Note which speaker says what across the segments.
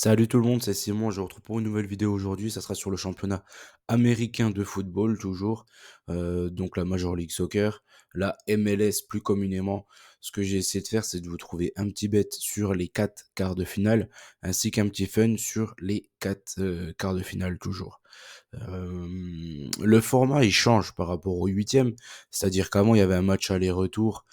Speaker 1: Salut tout le monde, c'est Simon. Je vous retrouve pour une nouvelle vidéo aujourd'hui. Ça sera sur le championnat américain de football, toujours. Donc la Major League Soccer, la MLS plus communément. Ce que j'ai essayé de faire, c'est de vous trouver un petit bet sur les 4 quarts de finale, ainsi qu'un petit fun sur les 4 quarts de finale, toujours. Le format, il change par rapport au huitième, c'est-à-dire qu'avant, il y avait un match aller-retour,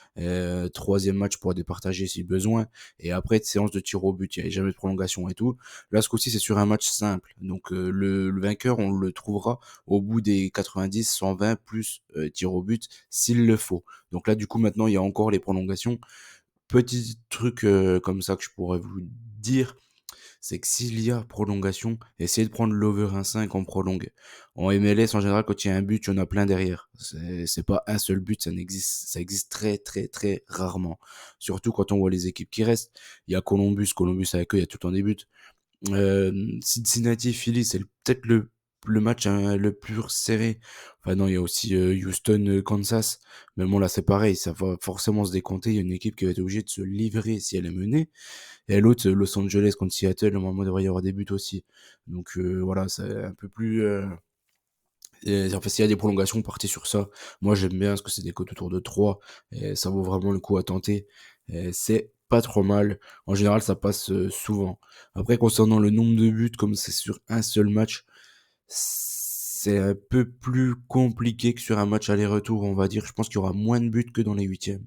Speaker 1: troisième match pour départager si besoin, et après, séance de tir au but, il n'y avait jamais de prolongation et tout. Là, ce coup-ci, c'est sur un match simple. Donc, le vainqueur, on le trouvera au bout des 90, 120 plus tir au but, s'il le faut. Donc là, du coup, maintenant, il y a encore les prolongations. Petit truc comme ça que je pourrais vous dire, c'est que s'il y a prolongation, essayez de prendre l'over 1,5 en prolongue. En MLS, en général, quand il y a un but, il y en a plein derrière. C'est pas un seul but, ça existe très, très, très rarement. Surtout quand on voit les équipes qui restent. Il y a Columbus avec eux, il y a tout le temps des buts. Euh, Cincinnati, Philly, c'est peut-être le match hein, le plus serré. Enfin non, il y a aussi Houston, Kansas. Mais bon, là, c'est pareil, ça va forcément se décompter. Il y a une équipe qui va être obligée de se livrer si elle est menée. Et l'autre, Los Angeles contre Seattle, normalement, il devrait y avoir des buts aussi. Donc voilà, c'est un peu plus... et, en fait, s'il y a des prolongations, partez sur ça. Moi, j'aime bien parce que c'est des cotes autour de 3. Et ça vaut vraiment le coup à tenter. Et c'est pas trop mal. En général, ça passe souvent. Après, concernant le nombre de buts, comme c'est sur un seul match, c'est un peu plus compliqué que sur un match aller-retour, on va dire. Je pense qu'il y aura moins de buts que dans les huitièmes.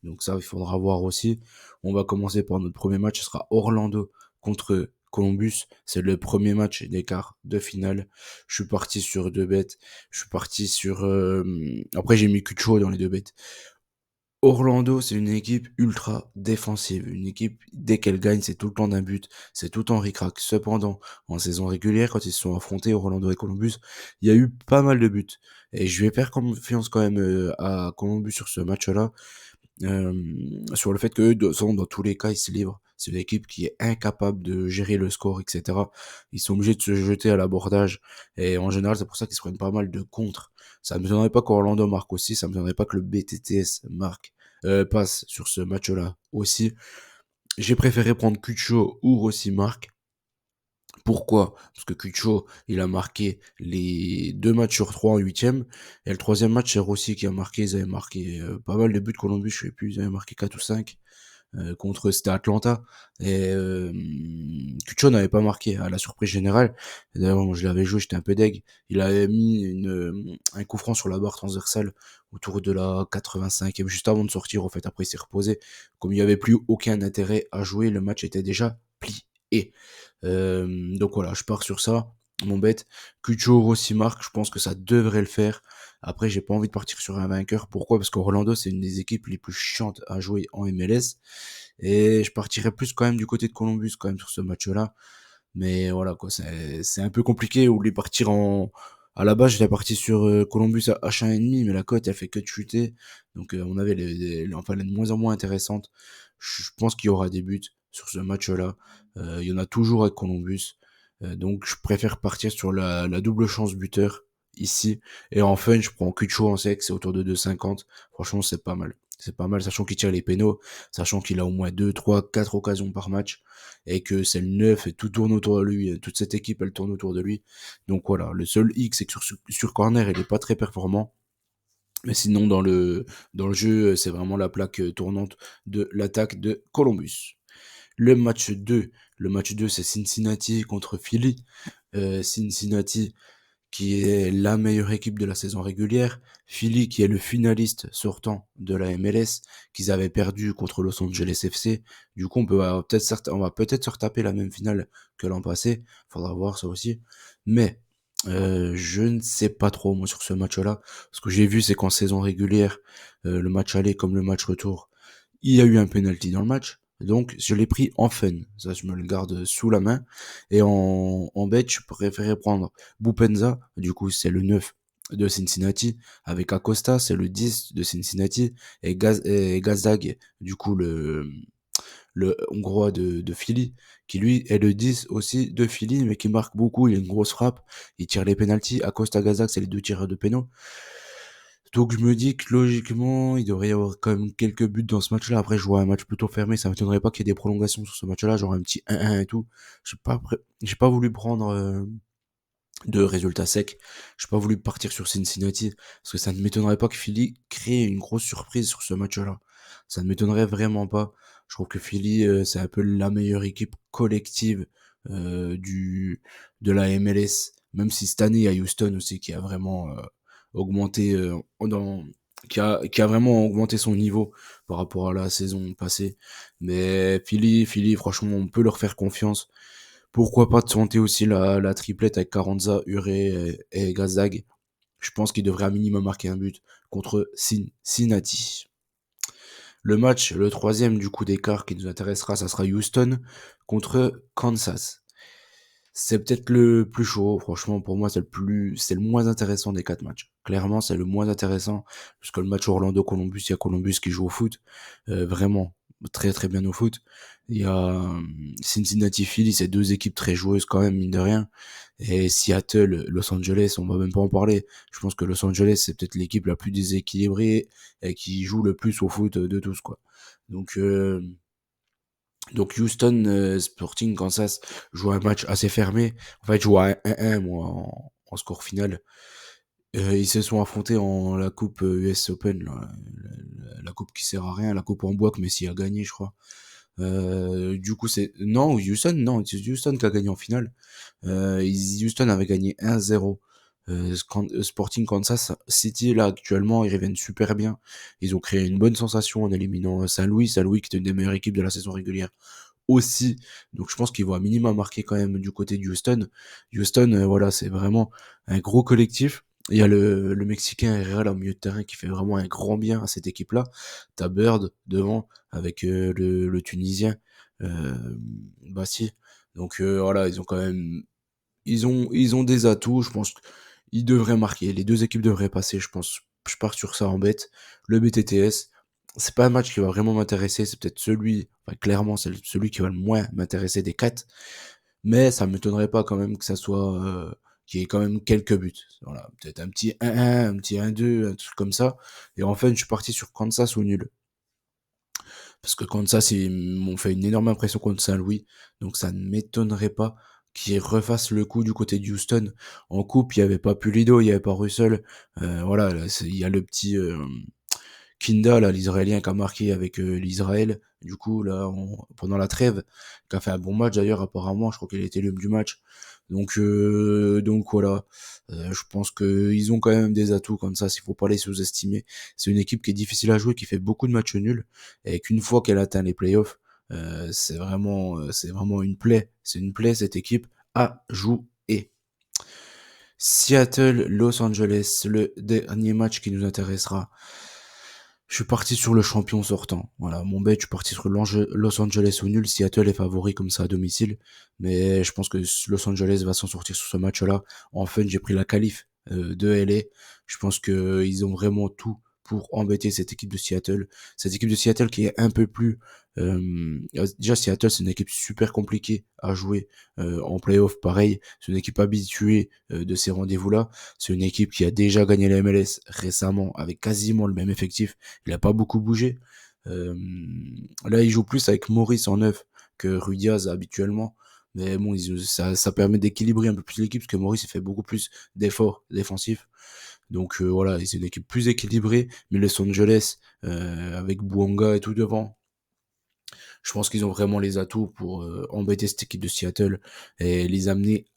Speaker 1: Donc ça, il faudra voir aussi. On va commencer par notre premier match. Ce sera Orlando contre Columbus. C'est le premier match des quarts de finale. Je suis parti sur deux bêtes. Je suis parti sur... Après, j'ai mis Cucho dans les deux bêtes. Orlando, c'est une équipe ultra défensive. Une équipe, dès qu'elle gagne, c'est tout le temps d'un but. C'est tout le temps ric-rac. Cependant, en saison régulière, quand ils se sont affrontés, Orlando et Columbus, il y a eu pas mal de buts. Et je vais faire confiance quand même à Columbus sur ce match-là. Sur le fait que eux, dans tous les cas, ils se livrent. C'est une équipe qui est incapable de gérer le score, etc. Ils sont obligés de se jeter à l'abordage. Et en général, c'est pour ça qu'ils se prennent pas mal de contre. Ça me donnerait pas qu'Orlando marque aussi. Ça me donnerait pas que le BTTS passe sur ce match-là aussi. J'ai préféré prendre Cucho ou Rossi marque. Pourquoi? Parce que Cucho, il a marqué les deux matchs sur trois en huitième. Et le troisième match, c'est Rossi qui a marqué. Ils avaient marqué pas mal de buts. Columbus, je sais plus, ils avaient marqué 4 ou 5 contre c'était Atlanta. Et Cucho n'avait pas marqué à la surprise générale. Et d'ailleurs, moi, je l'avais joué, j'étais un peu deg. Il avait mis un coup franc sur la barre transversale autour de la 85e, juste avant de sortir. En fait, après, il s'est reposé. Comme il n'y avait plus aucun intérêt à jouer, le match était déjà plié. Donc voilà, je pars sur ça. Mon bet, Cucho Rossi marque, je pense que ça devrait le faire. Après, j'ai pas envie de partir sur un vainqueur. Pourquoi? Parce qu'Orlando, c'est une des équipes les plus chiantes à jouer en MLS. Et je partirais plus quand même du côté de Columbus quand même sur ce match-là. Mais voilà quoi, c'est un peu compliqué. Ou les partir en... À la base, j'étais parti sur Columbus à H1,5, mais la cote, elle fait que de chuter. Donc on avait enfin, les de moins en moins intéressantes. Je pense qu'il y aura des buts sur ce match-là. Il y en a toujours avec Columbus. Donc je préfère partir sur la double chance buteur ici. Et en fun, je prends Cucho en sec, c'est autour de 2,50. Franchement, c'est pas mal. C'est pas mal, sachant qu'il tire les pénaux, sachant qu'il a au moins 2, 3, 4 occasions par match, et que c'est le neuf et tout tourne autour de lui. Toute cette équipe, elle tourne autour de lui. Donc voilà, le seul X, c'est que sur corner, il est pas très performant. Mais sinon, dans le jeu, c'est vraiment la plaque tournante de l'attaque de Columbus. Le match 2, c'est Cincinnati contre Philly. Cincinnati qui est la meilleure équipe de la saison régulière, Philly qui est le finaliste sortant de la MLS, qu'ils avaient perdu contre Los Angeles FC. Du coup, on va peut-être se retaper la même finale que l'an passé. Faudra voir ça aussi. Mais je ne sais pas trop moi sur ce match-là. Ce que j'ai vu, c'est qu'en saison régulière, le match aller comme le match retour, il y a eu un penalty dans le match. Donc, je l'ai pris en fun. Ça, je me le garde sous la main. Et en bet, je préférais prendre Bupenza. Du coup, c'est le 9 de Cincinnati. Avec Acosta, c'est le 10 de Cincinnati. Et Gazdag, du coup, le Hongrois de Philly, qui lui est le 10 aussi de Philly, mais qui marque beaucoup. Il a une grosse frappe. Il tire les penalties. Acosta, Gazdag, c'est les deux tireurs de pénaux. Donc je me dis que logiquement, il devrait y avoir quand même quelques buts dans ce match-là. Après, je vois un match plutôt fermé, ça m'étonnerait pas qu'il y ait des prolongations sur ce match-là, genre un petit 1-1 et tout. J'ai pas voulu prendre de résultats secs. J'ai pas voulu partir sur Cincinnati parce que ça ne m'étonnerait pas que Philly crée une grosse surprise sur ce match-là. Ça ne m'étonnerait vraiment pas. Je trouve que Philly, c'est un peu la meilleure équipe collective du de la MLS. Même si cette année, il y a Houston aussi qui a vraiment augmenté qui a vraiment augmenté son niveau par rapport à la saison passée. Mais Philly, franchement, on peut leur faire confiance. Pourquoi pas tenter aussi la triplette avec Carranza, Uré et Gazdag. Je pense qu'il devrait à minimum marquer un but contre Cincinnati. Le match, le troisième du coup d'écart qui nous intéressera, ça sera Houston contre Kansas. C'est peut-être le plus chaud, franchement pour moi c'est le moins intéressant des quatre matchs. Clairement c'est le moins intéressant parce que le match Orlando-Columbus, il y a Columbus qui joue au foot, vraiment très très bien au foot. Il y a Cincinnati-Philly, c'est deux équipes très joueuses quand même mine de rien. Et Seattle-Los Angeles, on va même pas en parler. Je pense que Los Angeles c'est peut-être l'équipe la plus déséquilibrée et qui joue le plus au foot de tous quoi. Donc euh, donc Houston Sporting Kansas joue un match assez fermé. En fait, je joue à 1-1 moi en score final. Ils se sont affrontés en la coupe US Open, là, la coupe qui sert à rien, la coupe en bois que Messi a gagné, je crois. Du coup, c'est non Houston, non, c'est Houston qui a gagné en finale. Houston avait gagné 1-0. Sporting Kansas City là actuellement ils reviennent super bien. Ils ont créé une bonne sensation en éliminant Saint-Louis, Saint-Louis qui était une des meilleures équipes de la saison régulière aussi. Donc je pense qu'ils vont à minima marquer quand même du côté de Houston. Houston, voilà, c'est vraiment un gros collectif. Il y a le Mexicain Herrera là, au milieu de terrain qui fait vraiment un grand bien à cette équipe-là. T'as Bird devant avec le Tunisien euh, Bassi. Donc voilà, ils ont des atouts. Je pense qu'ils devraient marquer. Les deux équipes devraient passer. Je pense. Je pars sur ça en bête. Le BTTS, c'est pas un match qui va vraiment m'intéresser. C'est peut-être enfin, clairement, c'est celui qui va le moins m'intéresser des quatre. Mais ça m'étonnerait pas quand même que ça soit, qu'il y ait quand même quelques buts. Voilà, peut-être un petit 1-1, un petit 1-2, un truc comme ça. Et en fait, je suis parti sur Kansas ou nul. Parce que Kansas, ils m'ont fait une énorme impression contre Saint-Louis. Donc ça ne m'étonnerait pas qu'ils refassent le coup du côté de Houston. En coupe, il n'y avait pas Pulido, il n'y avait pas Russell. Voilà, là, il y a le petit Kinda, là, l'Israélien qui a marqué avec l'Israël. Du coup, là, pendant la trêve, qui a fait un bon match d'ailleurs, apparemment. Je crois qu'il a été l'homme du match. Donc voilà. Je pense qu'ils ont quand même des atouts comme ça, s'il faut pas les sous-estimer. C'est une équipe qui est difficile à jouer, qui fait beaucoup de matchs nuls, et qu'une fois qu'elle atteint les playoffs, c'est vraiment une plaie. C'est une plaie, cette équipe, à jouer. Seattle, Los Angeles, le dernier match qui nous intéressera. Je suis parti sur le champion sortant. Voilà, mon bet, je suis parti sur Los Angeles au nul. Seattle est favori comme ça à domicile. Mais je pense que Los Angeles va s'en sortir sur ce match-là. Enfin, j'ai pris la qualif de LA. Je pense que ils ont vraiment tout pour embêter cette équipe de Seattle. Cette équipe de Seattle qui est un peu plus... déjà, Seattle, c'est une équipe super compliquée à jouer en playoff. Pareil, c'est une équipe habituée de ces rendez-vous-là. C'est une équipe qui a déjà gagné la MLS récemment avec quasiment le même effectif. Il a pas beaucoup bougé. Euh, Là, il joue plus avec Maurice en neuf que Ruiz habituellement. Mais bon, ça permet d'équilibrer un peu plus l'équipe parce que Maurice il fait beaucoup plus d'efforts défensifs. Donc voilà, c'est une équipe plus équilibrée. Mais Los Angeles, avec Bouanga et tout devant, je pense qu'ils ont vraiment les atouts pour embêter cette équipe de Seattle et les amener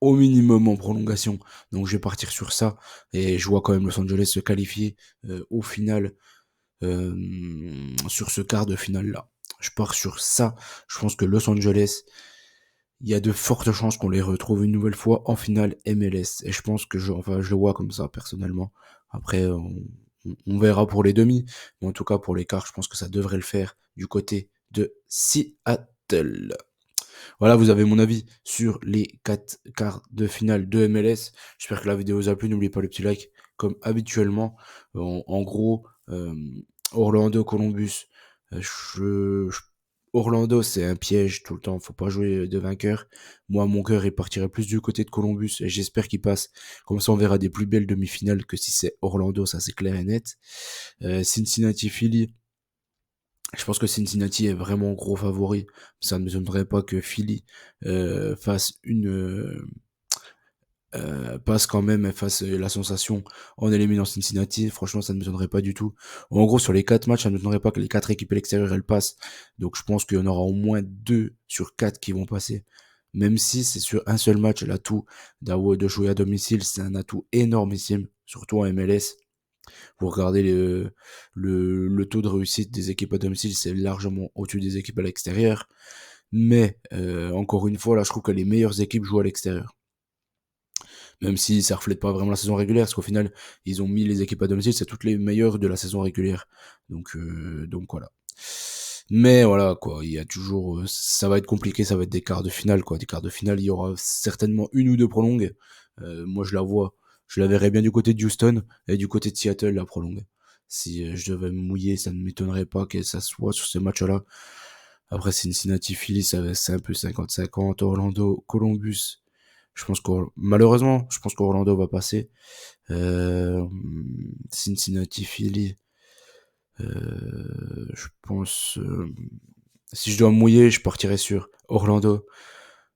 Speaker 1: au minimum en prolongation. Donc je vais partir sur ça. Et je vois quand même Los Angeles se qualifier au final sur ce quart de finale là. Je pars sur ça. Je pense que Los Angeles, il y a de fortes chances qu'on les retrouve une nouvelle fois en finale MLS. Et je pense que enfin, je le vois comme ça personnellement. Après, on verra pour les demi. Mais en tout cas, pour les quarts, je pense que ça devrait le faire du côté de Seattle. Voilà, vous avez mon avis sur les 4 quarts de finale de MLS. J'espère que la vidéo vous a plu. N'oubliez pas le petit like, comme habituellement. En gros, Orlando, Columbus, je Orlando, c'est un piège tout le temps. Faut pas jouer de vainqueur. Moi, mon cœur, il partirait plus du côté de Columbus et j'espère qu'il passe. Comme ça, on verra des plus belles demi-finales que si c'est Orlando, ça c'est clair et net. Cincinnati, Philly. Je pense que Cincinnati est vraiment gros favori. Ça ne m'étonnerait pas que Philly fasse passe quand même, fasse la sensation en éliminant Cincinnati. Franchement, ça ne m'étonnerait pas du tout. En gros, sur les 4 matchs, ça ne m'étonnerait pas que les 4 équipes à l'extérieur elles passent. Donc, je pense qu'il y en aura au moins 2 sur 4 qui vont passer. Même si c'est sur un seul match, l'atout de jouer à domicile, c'est un atout énormissime, surtout en MLS. Vous regardez le taux de réussite des équipes à domicile, c'est largement au-dessus des équipes à l'extérieur. Mais encore une fois, là, je trouve que les meilleures équipes jouent à l'extérieur. Même si ça reflète pas vraiment la saison régulière, parce qu'au final, ils ont mis les équipes à domicile, c'est toutes les meilleures de la saison régulière. Donc voilà. Mais voilà, quoi, il y a toujours, ça va être compliqué, ça va être des quarts de finale, quoi. Des quarts de finale, il y aura certainement une ou deux prolongues. Moi, je la vois. Je la verrais bien du côté de Houston et du côté de Seattle, la prolongue. Si je devais me mouiller, ça ne m'étonnerait pas que ça soit sur ces matchs-là. Après, Cincinnati, Philly, c'est un peu 50-50. Orlando, Columbus. Malheureusement, je pense qu'Orlando va passer. Cincinnati, Philly. Je pense. Si je dois me mouiller, je partirais sur Orlando,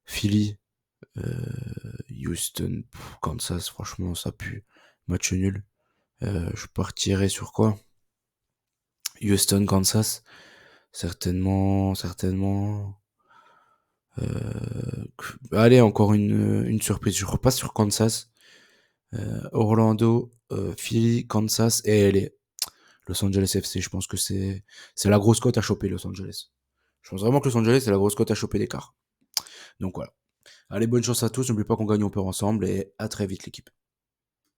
Speaker 1: Philly, Houston, Kansas. Franchement, ça pue. Match nul. Je partirais sur quoi? Houston, Kansas. Certainement. Allez, encore une surprise. Je repasse sur Kansas. Orlando, Philly, Kansas et LA. Los Angeles FC, je pense que c'est la grosse cote à choper, Los Angeles. Je pense vraiment que Los Angeles, c'est la grosse cote à choper d'écart. Donc voilà. Allez, bonne chance à tous. N'oubliez pas qu'on gagne, on perd ensemble et à très vite l'équipe.